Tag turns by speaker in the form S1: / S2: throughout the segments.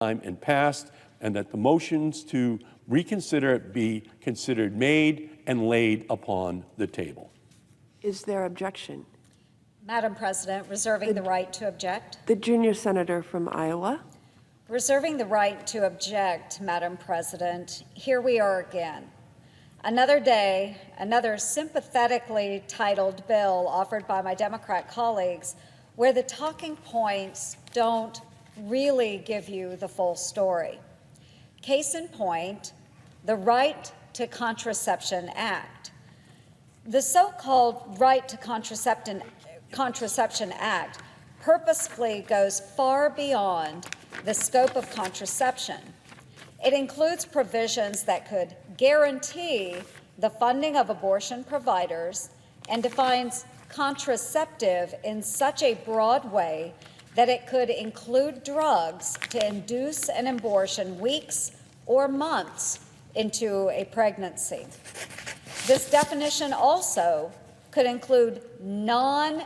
S1: time and passed, and that the motions to reconsider be considered made and laid upon the table.
S2: Is there objection?
S3: Madam President, reserving the right to object.
S2: The junior senator from Iowa.
S3: Reserving the right to object, Madam President. Here we are again. Another day, another sympathetically titled bill offered by my Democrat colleagues where the talking points don't really give you the full story. Case in point, the Right to Contraception Act. The so-called Right to Contraception Act purposefully goes far beyond the scope of contraception. It includes provisions that could guarantee the funding of abortion providers and defines contraceptive in such a broad way that it could include drugs to induce an abortion weeks or months into a pregnancy. This definition also could include non-FDA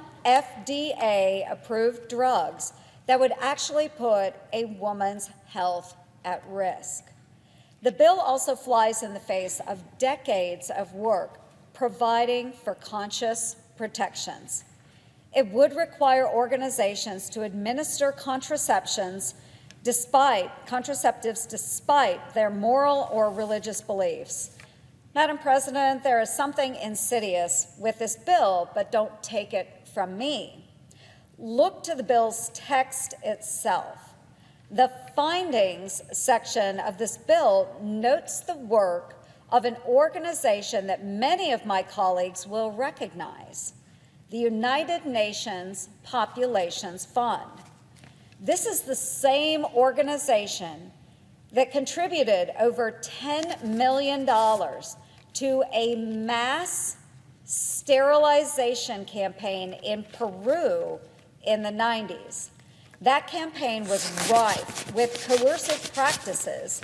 S3: approved drugs that would actually put a woman's health at risk. The bill also flies in the face of decades of work providing for conscious protections. It would require organizations to administer contraceptives despite their moral or religious beliefs. Madam President, there is something insidious with this bill, but don't take it from me. Look to the bill's text itself. The findings section of this bill notes the work of an organization that many of my colleagues will recognize, the United Nations Populations Fund. This is the same organization that contributed over $10 million to a mass sterilization campaign in Peru in the 90s. That campaign was rife with coercive practices.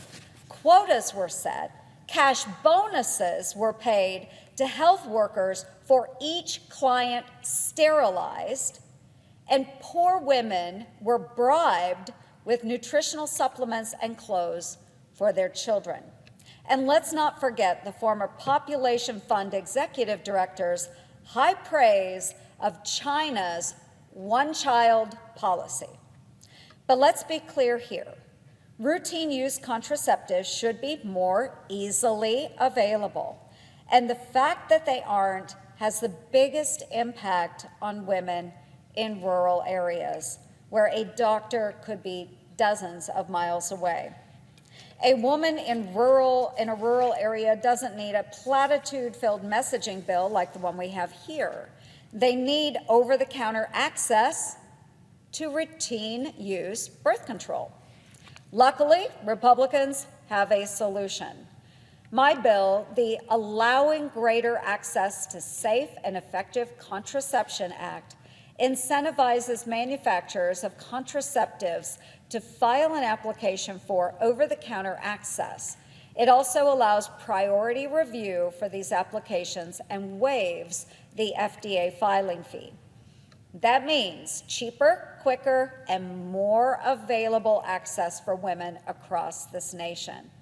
S3: Quotas were set, cash bonuses were paid to health workers for each client sterilized, and poor women were bribed with nutritional supplements and clothes for their children. And let's not forget the former Population Fund executive director's high praise of China's one-child policy. But let's be clear here. Routine use contraceptives should be more easily available. And the fact that they aren't has the biggest impact on women in rural areas, where a doctor could be dozens of miles away. A woman in a rural area doesn't need a platitude-filled messaging bill like the one we have here. They need over-the-counter access to routine use birth control. Luckily, Republicans have a solution. My bill, the Allowing Greater Access to Safe and Effective Contraception Act, incentivizes manufacturers of contraceptives to file an application for over-the-counter access. It also allows priority review for these applications and waives the FDA filing fee. That means cheaper, quicker, and more available access for women across this nation.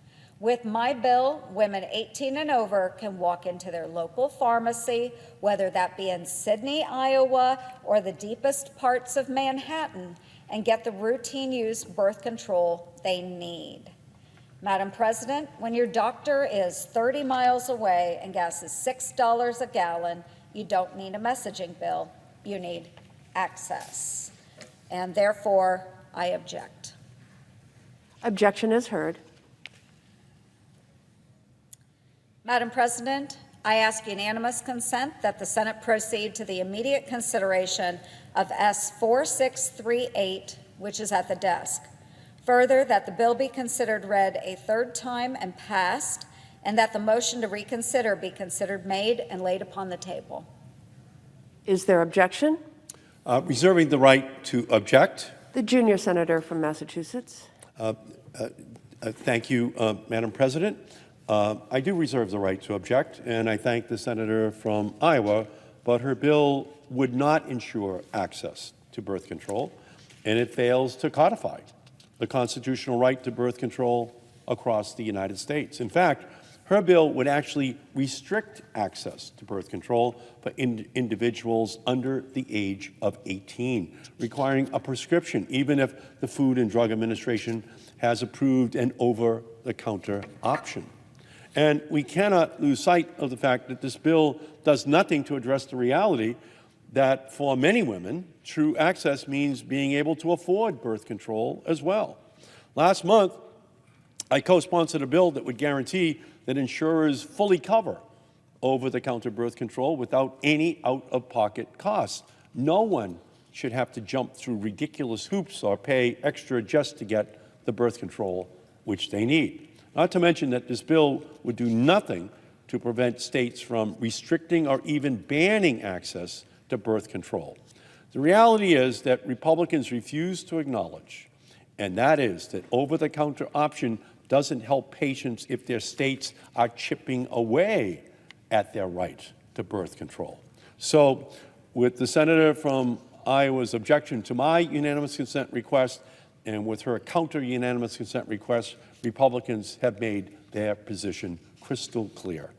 S3: With my bill, women 18 and over can walk into their local pharmacy, whether that be in Sydney, Iowa, or the deepest parts of Manhattan, and get the routine use birth control they need. Madam President, when your doctor is 30 miles away and gas is $6 a gallon, you don't need a messaging bill. You need access. And therefore, I object.
S2: Objection is heard.
S3: Madam President, I ask unanimous consent that the Senate proceed to the immediate consideration of S4638, which is at the desk. Further, that the bill be considered read a third time and passed, and that the motion to reconsider be considered made and laid upon the table.
S2: Is there objection?
S1: Reserving the right to object.
S2: The junior senator from Massachusetts.
S1: Thank you, Madam President. I do reserve the right to object, and I thank the senator from Iowa, but her bill would not ensure access to birth control, and it fails to codify the constitutional right to birth control across the United States. In fact, her bill would actually restrict access to birth control for individuals under the age of 18, requiring a prescription, even if the Food and Drug Administration has approved an over-the-counter option. And we cannot lose sight of the fact that this bill does nothing to address the reality that for many women, true access means being able to afford birth control as well. Last month, I co-sponsored a bill that would guarantee that insurers fully cover over-the-counter birth control without any out-of-pocket costs. No one should have to jump through ridiculous hoops or pay extra just to get the birth control which they need. Not to mention that this bill would do nothing to prevent states from restricting or even banning access to birth control. The reality is that Republicans refuse to acknowledge, and that is that over-the-counter option doesn't help patients if their states are chipping away at their right to birth control. So, with the senator from Iowa's objection to my unanimous consent request, and with her counter-unanimous consent request, Republicans have made their position crystal clear.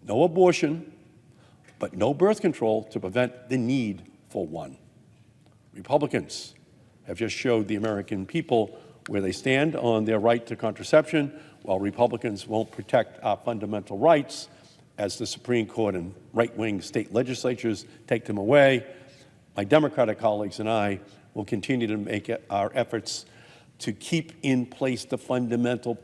S1: No abortion, but no birth control to prevent the need for one. Republicans have just showed the American people where they stand on their right to contraception, while Republicans won't protect our fundamental rights as the Supreme Court and right-wing state legislatures take them away. My Democratic colleagues and I will continue to make our efforts to keep in place the fundamental